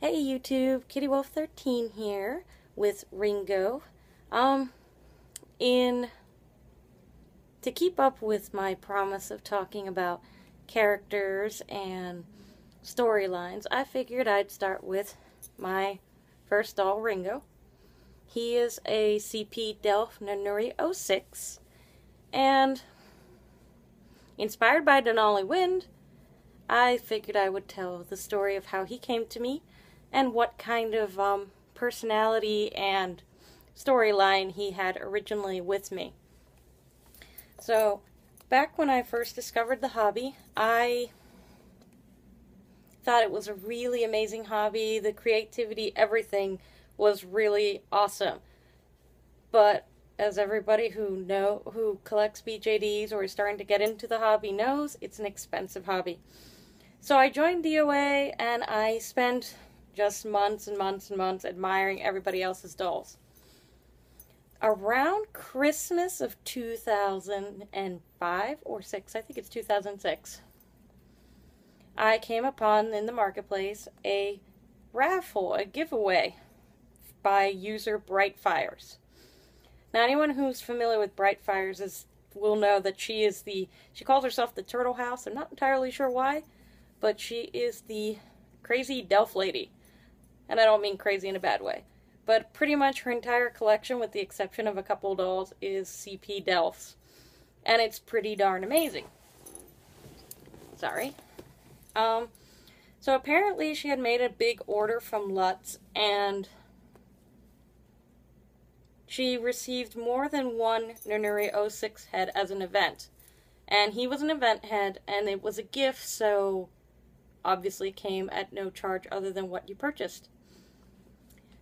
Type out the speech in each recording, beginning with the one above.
Hey YouTube, KittyWolf13 here with Ringo. In to keep up with my promise of talking about characters and storylines, I figured I'd start with my first doll, Ringo. He is a CP Delph Nanuri 06, and inspired by Denali Wind, I figured I would tell the story of how he came to me and what kind of personality and storyline he had originally with me. So, back when I first discovered the hobby, I thought it was a really amazing hobby. The creativity, everything was really awesome. But as everybody who collects BJDs or is starting to get into the hobby knows, it's an expensive hobby. So I joined DOA and I spent just months and months and months admiring everybody else's dolls. Around Christmas of 2005 or 6, I think it's 2006, I came upon in the marketplace a raffle, a giveaway by user Brightfires. Now anyone who's familiar with Brightfires will know that she calls herself the Turtle House. I'm not entirely sure why, but she is the crazy Delph lady. And I don't mean crazy in a bad way. But pretty much her entire collection, with the exception of a couple dolls, is CP Delphs. And it's pretty darn amazing. Sorry. So apparently she had made a big order from Lutz, and she received more than one Nanuri 06 head as an event. And he was an event head, and it was a gift, so obviously came at no charge other than what you purchased.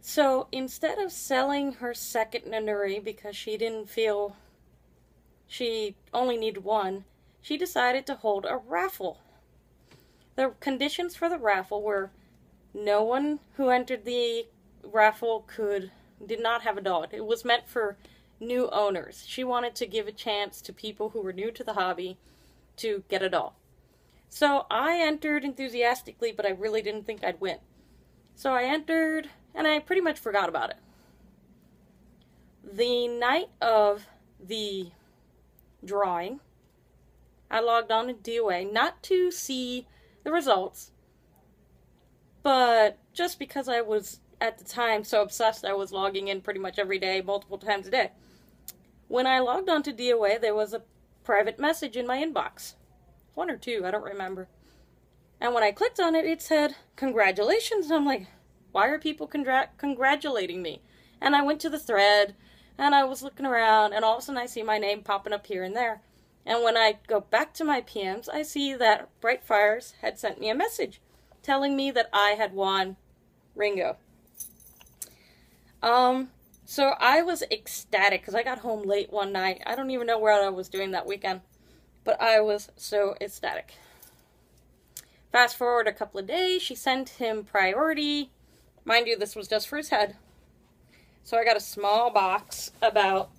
So instead of selling her second Nanuri because she didn't feel she only needed one, she decided to hold a raffle. The conditions for the raffle were no one who entered the raffle did not have a doll. It was meant for new owners. She wanted to give a chance to people who were new to the hobby to get a doll. So I entered enthusiastically, but I really didn't think I'd win. So I entered, and I pretty much forgot about it. The night of the drawing, I logged on to DOA, not to see the results, but just because I was, at the time, so obsessed I was logging in pretty much every day, multiple times a day. When I logged on to DOA, there was a private message in my inbox. One or two, I don't remember. And when I clicked on it, it said, "Congratulations." And I'm like, why are people congratulating me? And I went to the thread, and I was looking around, and all of a sudden I see my name popping up here and there. And when I go back to my PMs, I see that Brightfires had sent me a message telling me that I had won Ringo. So I was ecstatic because I got home late one night. I don't even know what I was doing that weekend, but I was so ecstatic. Fast forward a couple of days, she sent him priority. Mind you, this was just for his head. So I got a small box about,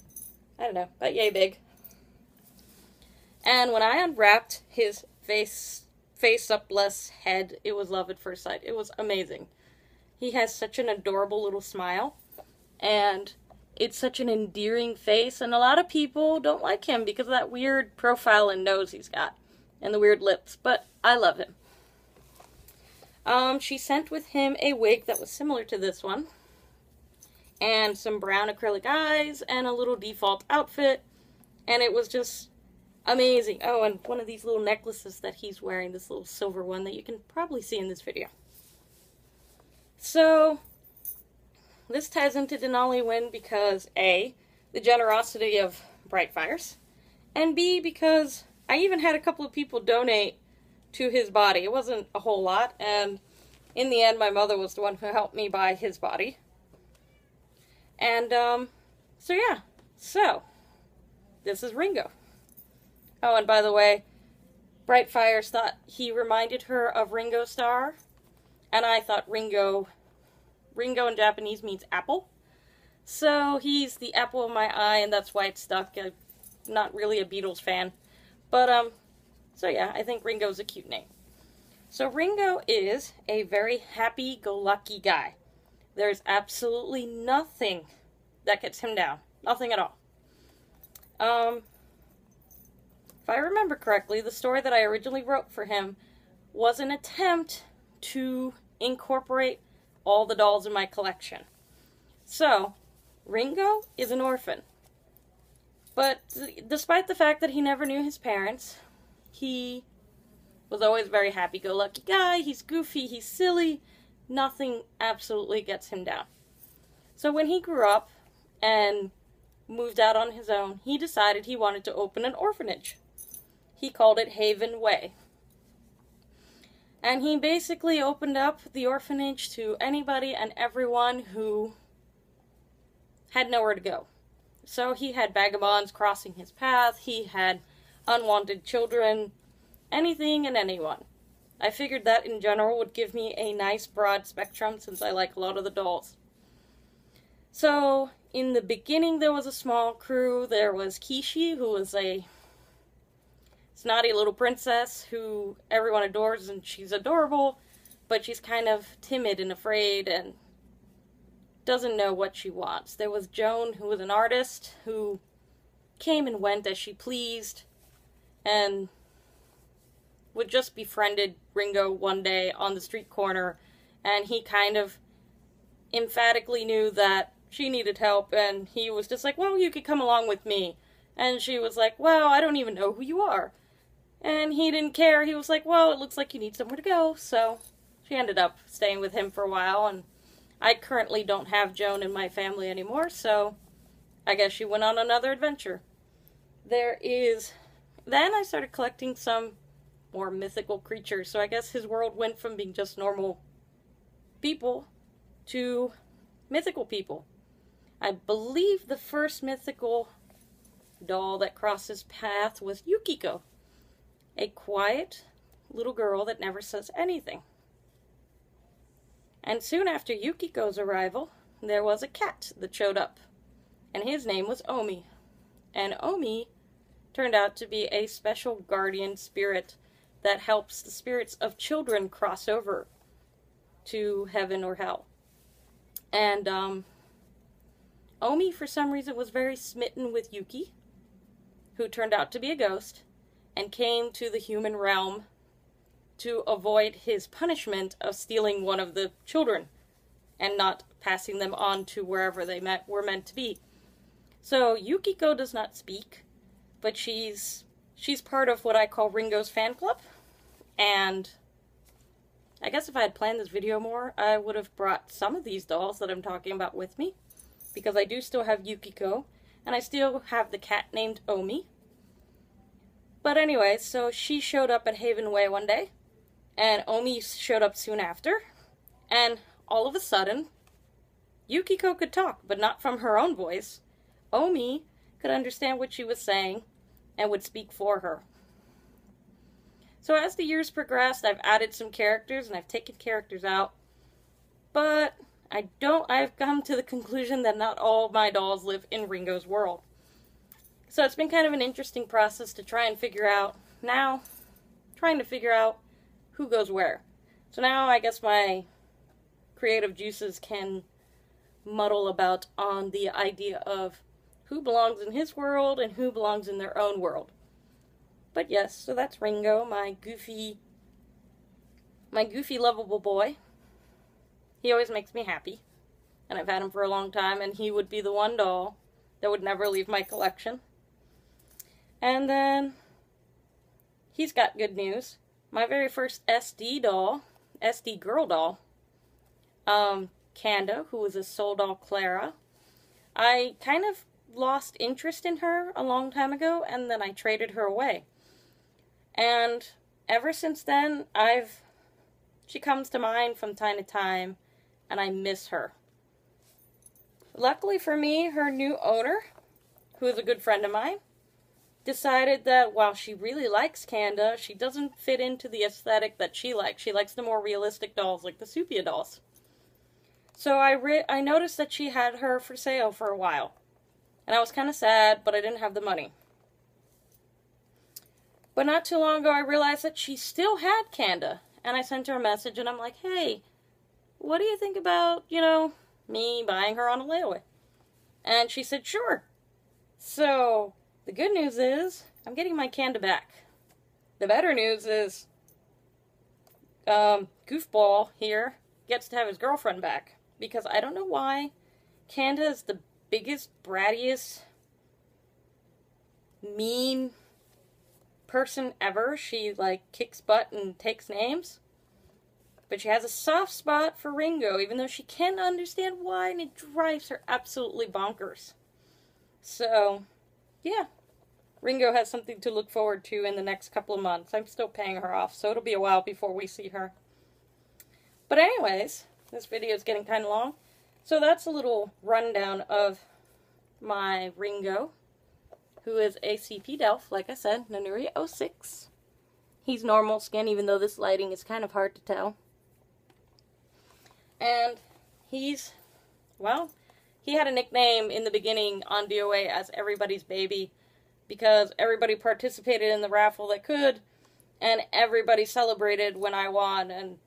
I don't know, about yay big. And when I unwrapped his face-up-less head, it was love at first sight. It was amazing. He has such an adorable little smile, and it's such an endearing face, and a lot of people don't like him because of that weird profile and nose he's got, and the weird lips, but I love him. She sent with him a wig that was similar to this one, and some brown acrylic eyes, and a little default outfit, and it was just amazing. Oh, and one of these little necklaces that he's wearing, this little silver one that you can probably see in this video. So, this ties into Denali Wind because A, the generosity of Brightfires, and B, because I even had a couple of people donate to his body. It wasn't a whole lot, and in the end my mother was the one who helped me buy his body. And so yeah, so this is Ringo. Oh, and by the way, Brightfires thought he reminded her of Ringo Starr, and I thought Ringo in Japanese means apple, so he's the apple of my eye, and that's why it's stuck. I'm not really a Beatles fan, but so yeah, I think Ringo's a cute name. So Ringo is a very happy-go-lucky guy. There's absolutely nothing that gets him down. Nothing at all. If I remember correctly, the story that I originally wrote for him was an attempt to incorporate all the dolls in my collection. So, Ringo is an orphan. But despite the fact that he never knew his parents, he was always a very happy-go-lucky guy. He's goofy, he's silly. Nothing absolutely gets him down. So when he grew up and moved out on his own, he decided he wanted to open an orphanage. He called it Haven Way. And he basically opened up the orphanage to anybody and everyone who had nowhere to go. So he had vagabonds crossing his path, he had unwanted children, anything and anyone. I figured that in general would give me a nice broad spectrum since I like a lot of the dolls. So, in the beginning there was a small crew. There was Kishi, who was a snotty little princess who everyone adores, and she's adorable, but she's kind of timid and afraid and doesn't know what she wants. There was Joan, who was an artist, who came and went as she pleased, and would just befriended Ringo one day on the street corner, and he kind of emphatically knew that she needed help, and he was just like, well, you could come along with me. And she was like, well, I don't even know who you are. And he didn't care. He was like, well, it looks like you need somewhere to go. So she ended up staying with him for a while, and I currently don't have Joan in my family anymore, so I guess she went on another adventure. Then I started collecting some more mythical creatures, so I guess his world went from being just normal people to mythical people. I believe the first mythical doll that crossed his path was Yukiko, a quiet little girl that never says anything. And soon after Yukiko's arrival, there was a cat that showed up, and his name was Omi. And Omi turned out to be a special guardian spirit that helps the spirits of children cross over to heaven or hell. And Omi, for some reason, was very smitten with Yuki, who turned out to be a ghost, and came to the human realm to avoid his punishment of stealing one of the children and not passing them on to wherever they were meant to be. So Yukiko does not speak, but she's part of what I call Ringo's fan club, and I guess if I had planned this video more, I would have brought some of these dolls that I'm talking about with me, because I do still have Yukiko, and I still have the cat named Omi. But anyway, so she showed up at Haven Way one day, and Omi showed up soon after, and all of a sudden, Yukiko could talk, but not from her own voice. Omi could understand what she was saying, and would speak for her. So as the years progressed, I've added some characters, and I've taken characters out, but I've come to the conclusion that not all my dolls live in Ringo's world. So it's been kind of an interesting process to try and figure out, who goes where. So now I guess my creative juices can muddle about on the idea of who belongs in his world and who belongs in their own world. But yes, so that's Ringo, my goofy lovable boy. He always makes me happy, and I've had him for a long time, and he would be the one doll that would never leave my collection. And then, he's got good news. My very first SD girl doll, Kanda, who was a soul doll Clara, I kind of lost interest in her a long time ago, and then I traded her away. And ever since then, she comes to mind from time to time, and I miss her. Luckily for me, her new owner, who is a good friend of mine, decided that while she really likes Kanda, she doesn't fit into the aesthetic that she likes. She likes the more realistic dolls, like the Supia dolls. So I noticed that she had her for sale for a while. And I was kind of sad, but I didn't have the money. But not too long ago, I realized that she still had Kanda. and I sent her a message, and I'm like, hey, what do you think about, me buying her on a layaway? And she said, sure. So, the good news is, I'm getting my Kanda back. The better news is, Goofball here gets to have his girlfriend back. Because I don't know why, Kanda is the biggest, brattiest, mean person ever. She, kicks butt and takes names. But she has a soft spot for Ringo, even though she can't understand why, and it drives her absolutely bonkers. So, yeah. Ringo has something to look forward to in the next couple of months. I'm still paying her off, so it'll be a while before we see her. But anyways, this video is getting kind of long. So that's a little rundown of my Ringo, who is a CP Delph, like I said, Nanuria 06. He's normal skin, even though this lighting is kind of hard to tell. And he's, well, he had a nickname in the beginning on DOA as Everybody's Baby, because everybody participated in the raffle that could, and everybody celebrated when I won, and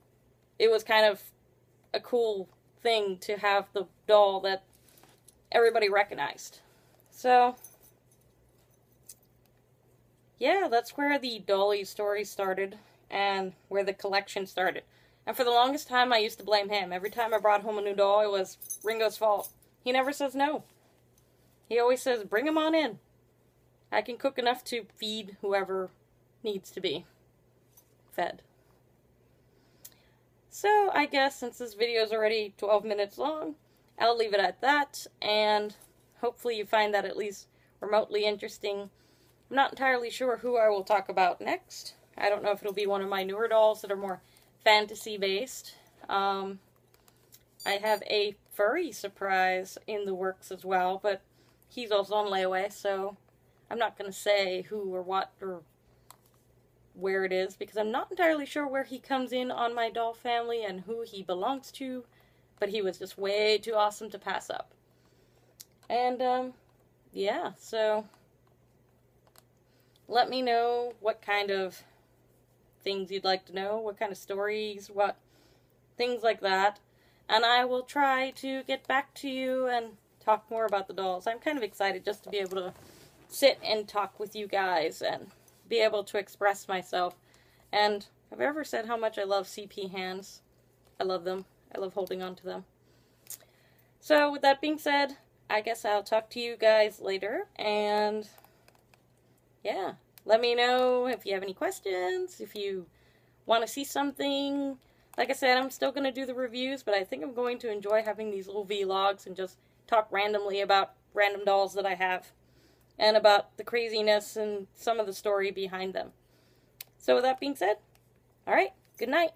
it was kind of a cool thing to have the doll that everybody recognized. So, yeah, that's where the Dolly story started, and where the collection started. And for the longest time, I used to blame him. Every time I brought home a new doll, it was Ringo's fault. He never says no. He always says, bring him on in. I can cook enough to feed whoever needs to be fed. So, I guess since this video is already 12 minutes long, I'll leave it at that. And hopefully you find that at least remotely interesting. I'm not entirely sure who I will talk about next. I don't know if it'll be one of my newer dolls that are more fantasy-based. I have a furry surprise in the works as well, but he's also on layaway, so I'm not going to say who or what or where it is, because I'm not entirely sure where he comes in on my doll family and who he belongs to, but he was just way too awesome to pass up. And, yeah, so let me know what kind of things you'd like to know, what kind of stories, what things like that, and I will try to get back to you and talk more about the dolls. I'm kind of excited just to be able to sit and talk with you guys and be able to express myself. And have I ever said how much I love CP hands? I love them. I love holding on to them. So with that being said, I guess I'll talk to you guys later, and yeah. Let me know if you have any questions, if you want to see something. Like I said, I'm still going to do the reviews, but I think I'm going to enjoy having these little vlogs and just talk randomly about random dolls that I have, and about the craziness and some of the story behind them. So with that being said, alright, good night.